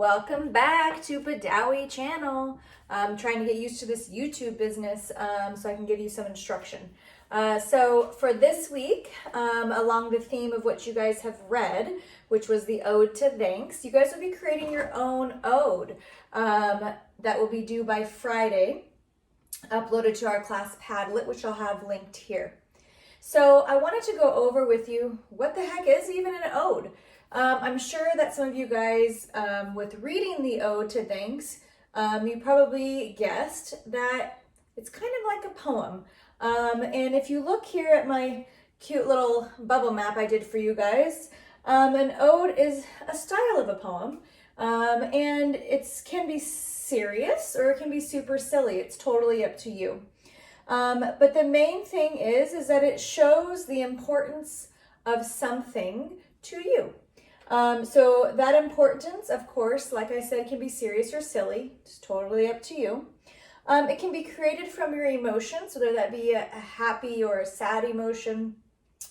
Welcome back to Badawi channel. I'm trying to get used to this YouTube business so I can give you some instruction. So for this week, along the theme of what you guys have read, which was the Ode to Thanks, you guys will be creating your own ode that will be due by Friday, uploaded to our class Padlet, which I'll have linked here. So I wanted to go over with you what the heck is even an ode. I'm sure that some of you guys, with reading the Ode to Thanks, you probably guessed that it's kind of like a poem. And if you look here at my cute little bubble map I did for you guys, an ode is a style of a poem, and it can be serious or it can be super silly. It's totally up to you. But the main thing is that it shows the importance of something to you. So that importance, of course, like I said, can be serious or silly. It's totally up to you. It can be created from your emotions, whether that be a happy or a sad emotion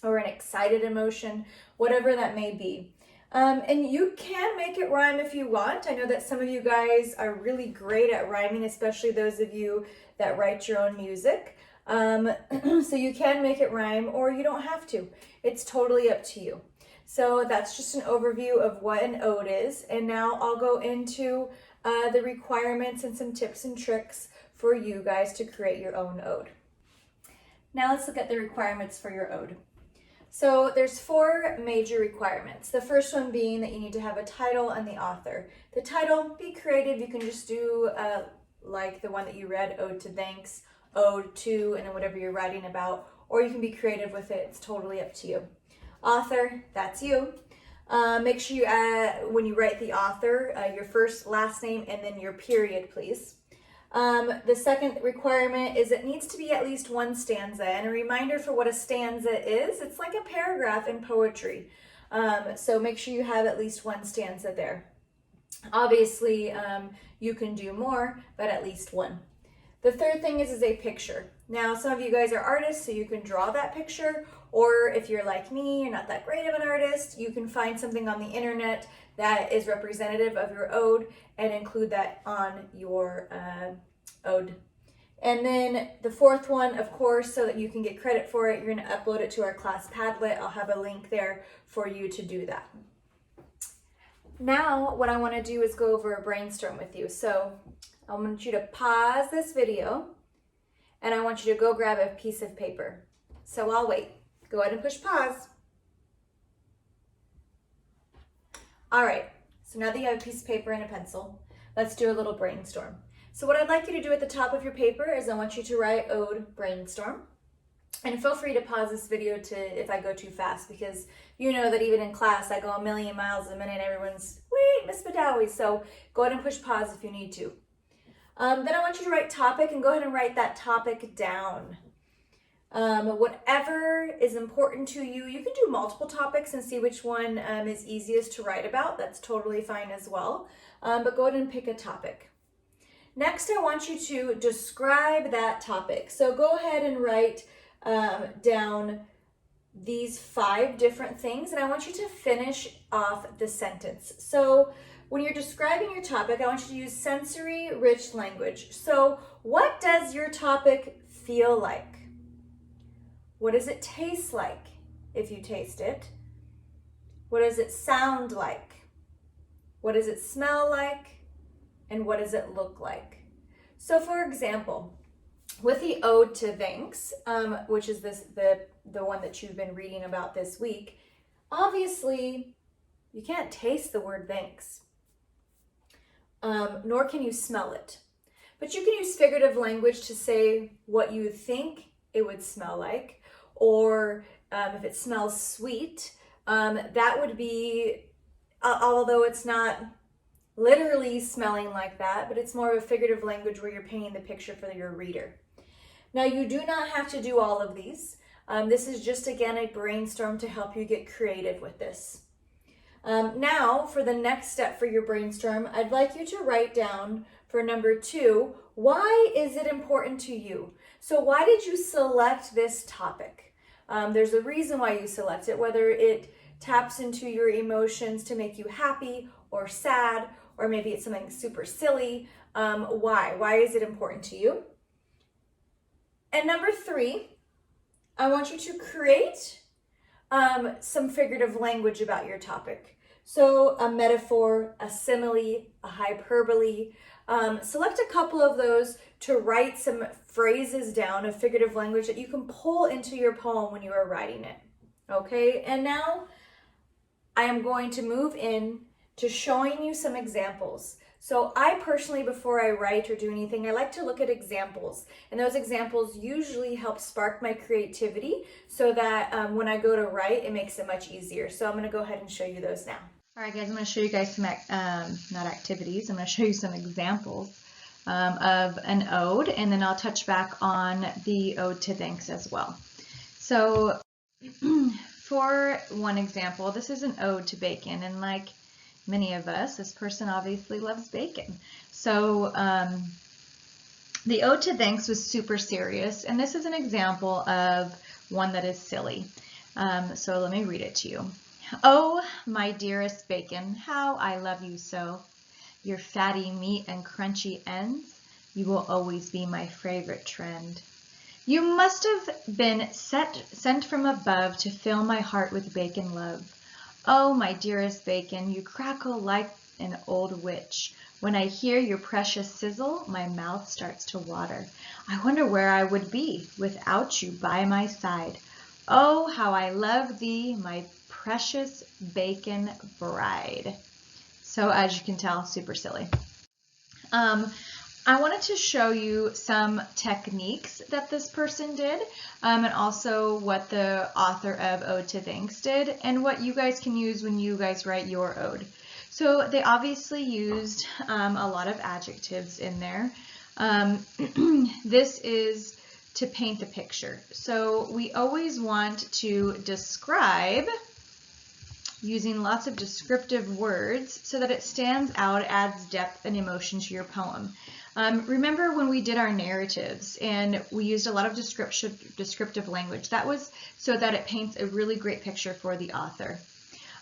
or an excited emotion, whatever that may be. And you can make it rhyme if you want. I know that some of you guys are really great at rhyming, especially those of you that write your own music. So you can make it rhyme or you don't have to. It's totally up to you. So that's just an overview of what an ode is. And now I'll go into the requirements and some tips and tricks for you guys to create your own ode. Now let's look at the requirements for your ode. So there's 4 major requirements. The first one being that you need to have a title and the author. The title, be creative. You can just do like the one that you read, Ode to Thanks, Ode to, and then whatever you're writing about, or you can be creative with it. It's totally up to you. Author, that's you. Make sure you add, when you write the author, your first, last name, and then your period, please. The second requirement is it needs to be at least 1 stanza. And a reminder for what a stanza is, it's like a paragraph in poetry. So make sure you have at least 1 stanza there. Obviously, you can do more, but at least 1. The third thing is a picture. Now, some of you guys are artists, so you can draw that picture, or if you're like me, you're not that great of an artist, you can find something on the internet that is representative of your ode and include that on your ode. And then the fourth one, of course, so that you can get credit for it, you're going to upload it to our class Padlet. I'll have a link there for you to do that. Now, what I want to do is go over a brainstorm with you. So I want you to pause this video and I want you to go grab a piece of paper. So I'll wait. Go ahead and push pause. All right, so now that you have a piece of paper and a pencil, let's do a little brainstorm. So what I'd like you to do at the top of your paper is I want you to write Ode Brainstorm. And feel free to pause this video if I go too fast, because you know that even in class I go a million miles a minute. Everyone's, wait, Miss Badawi. So go ahead and push pause if you need to. Then I want you to write topic and go ahead and write that topic down. Whatever is important to you, you can do multiple topics and see which one is easiest to write about. That's totally fine as well. But go ahead and pick a topic. Next, I want you to describe that topic. So go ahead and write down these 5 different things, and I want you to finish off the sentence. So when you're describing your topic, I want you to use sensory-rich language. So what does your topic feel like? What does it taste like if you taste it? What does it sound like? What does it smell like? And what does it look like? So for example, with the Ode to Thanks, which is the one that you've been reading about this week, obviously you can't taste the word thanks, nor can you smell it. But you can use figurative language to say what you think it would smell like, or if it smells sweet, that would be, although it's not literally smelling like that, but it's more of a figurative language where you're painting the picture for your reader. Now, you do not have to do all of these. This is just, again, a brainstorm to help you get creative with this. Now, for the next step for your brainstorm, I'd like you to write down for number 2, why is it important to you? So why did you select this topic? There's a reason why you select it, whether it taps into your emotions to make you happy or sad, or maybe it's something super silly. Why? Why is it important to you? And number 3, I want you to create some figurative language about your topic. So a metaphor, a simile, a hyperbole. Select a couple of those to write some phrases down of figurative language that you can pull into your poem when you are writing it. Okay, and now I am going to move in to showing you some examples. So I personally, before I write or do anything, I like to look at examples. And those examples usually help spark my creativity so that when I go to write, it makes it much easier. So I'm going to go ahead and show you those now. All right, guys, I'm going to show you guys some, not activities, I'm going to show you some examples of an ode, and then I'll touch back on the ode to thanks as well. So for one example, this is an ode to bacon, and like many of us, this person obviously loves bacon. So the ode to thanks was super serious, and this is an example of one that is silly. So let me read it to you. Oh, my dearest bacon, how I love you so. Your fatty meat and crunchy ends, you will always be my favorite trend. You must have been sent from above to fill my heart with bacon love. Oh, my dearest bacon, you crackle like an old witch. When I hear your precious sizzle, my mouth starts to water. I wonder where I would be without you by my side. Oh, how I love thee, my precious bacon bride. So as you can tell, super silly. I wanted to show you some techniques that this person did, and also what the author of Ode to Thanks did, and what you guys can use when you guys write your ode. So they obviously used a lot of adjectives in there. This is to paint a picture. So we always want to describe using lots of descriptive words so that it stands out, adds depth and emotion to your poem. Remember when we did our narratives and we used a lot of descriptive language? That was so that it paints a really great picture for the author.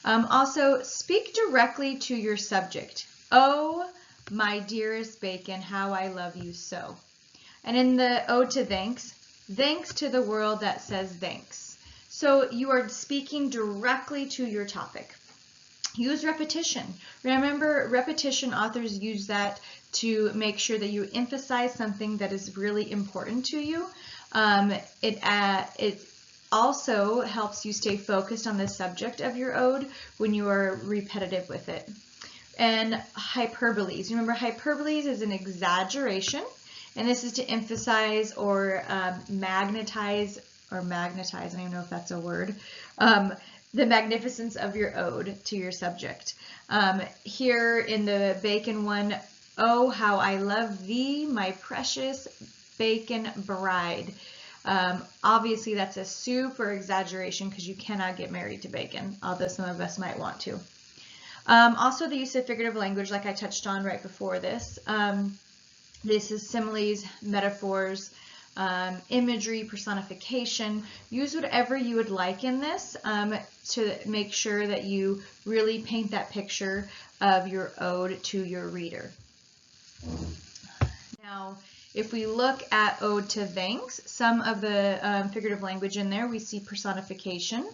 Also, speak directly to your subject. Oh, my dearest bacon, how I love you so. And in the Ode to Thanks, thanks to the world that says thanks. So you are speaking directly to your topic. Use repetition. Remember, repetition, authors use that to make sure that you emphasize something that is really important to you. It also helps you stay focused on the subject of your ode when you are repetitive with it. And hyperboles. Remember, hyperboles is an exaggeration, and this is to emphasize or magnetize, I don't even know if that's a word, the magnificence of your ode to your subject. Here in the bacon one, oh, how I love thee, my precious bacon bride. Obviously, that's a super exaggeration because you cannot get married to bacon, although some of us might want to. Also, the use of figurative language, like I touched on right before this. This is similes, metaphors, imagery, personification. Use whatever you would like in this to make sure that you really paint that picture of your ode to your reader. Now, if we look at Ode to Thanks, some of the figurative language in there, we see personification.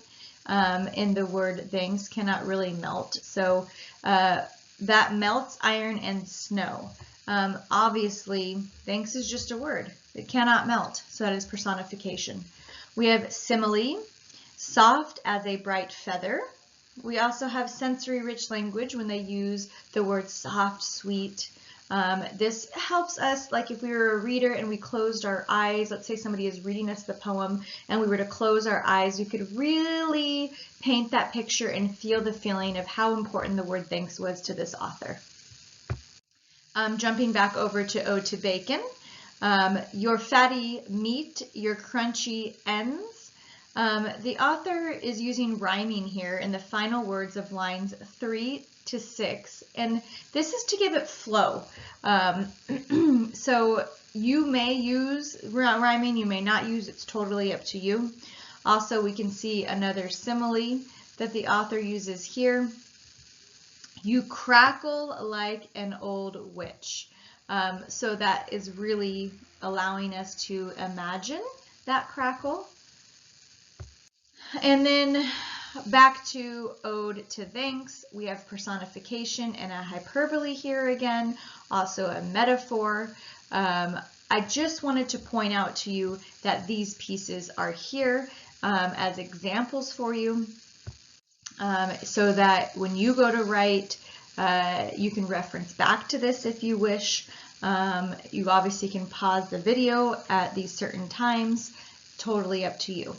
In the word thanks cannot really melt. So that melts iron and snow. Obviously, thanks is just a word. It cannot melt, so that is personification. We have simile, soft as a bright feather. We also have sensory-rich language when they use the word soft, sweet. This helps us, like if we were a reader and we closed our eyes, let's say somebody is reading us the poem and we were to close our eyes, we could really paint that picture and feel the feeling of how important the word thanks was to this author. Jumping back over to Ode to Bacon, your fatty meat, your crunchy ends. The author is using rhyming here in the final words of lines 3 to 6, and this is to give it flow. So you may use rhyming, you may not use, it's totally up to you. Also, we can see another simile that the author uses here. You crackle like an old witch. So that is really allowing us to imagine that crackle. And then back to ode to thanks, we have personification and a hyperbole here again, also a metaphor. I just wanted to point out to you that these pieces are here as examples for you, so that when you go to write, you can reference back to this if you wish. You obviously can pause the video at these certain times, totally up to you.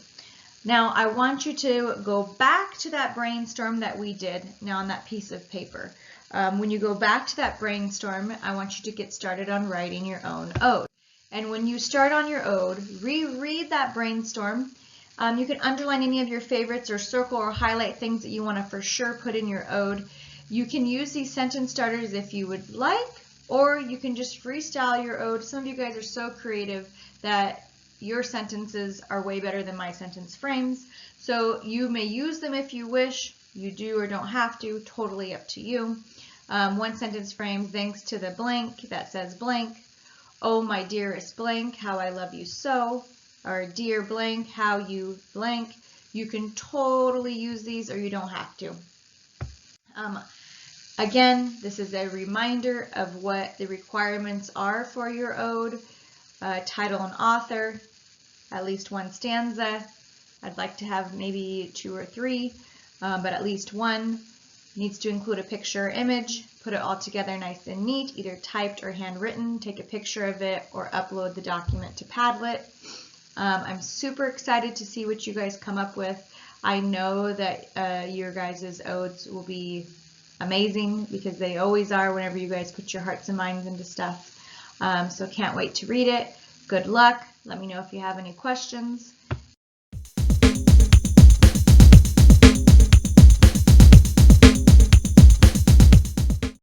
Now I want you to go back to that brainstorm that we did now on that piece of paper. When you go back to that brainstorm, I want you to get started on writing your own ode. And when you start on your ode, reread that brainstorm. You can underline any of your favorites or circle or highlight things that you want to for sure put in your ode. You can use these sentence starters if you would like, or you can just freestyle your ode. Some of you guys are so creative that your sentences are way better than my sentence frames. So you may use them if you wish. You do or don't have to, totally up to you. One sentence frame, thanks to the blank that says blank. Oh, my dearest blank, how I love you so. Or dear blank, how you blank. You can totally use these or you don't have to. Again, this is a reminder of what the requirements are for your ode. Title and author, at least one stanza. I'd like to have maybe 2 or 3, but at least one. Needs to include a picture or image. Put it all together nice and neat, either typed or handwritten. Take a picture of it or upload the document to Padlet. I'm super excited to see what you guys come up with. I know that your guys' odes will be amazing because they always are whenever you guys put your hearts and minds into stuff. So can't wait to read it. Good luck. Let me know if you have any questions.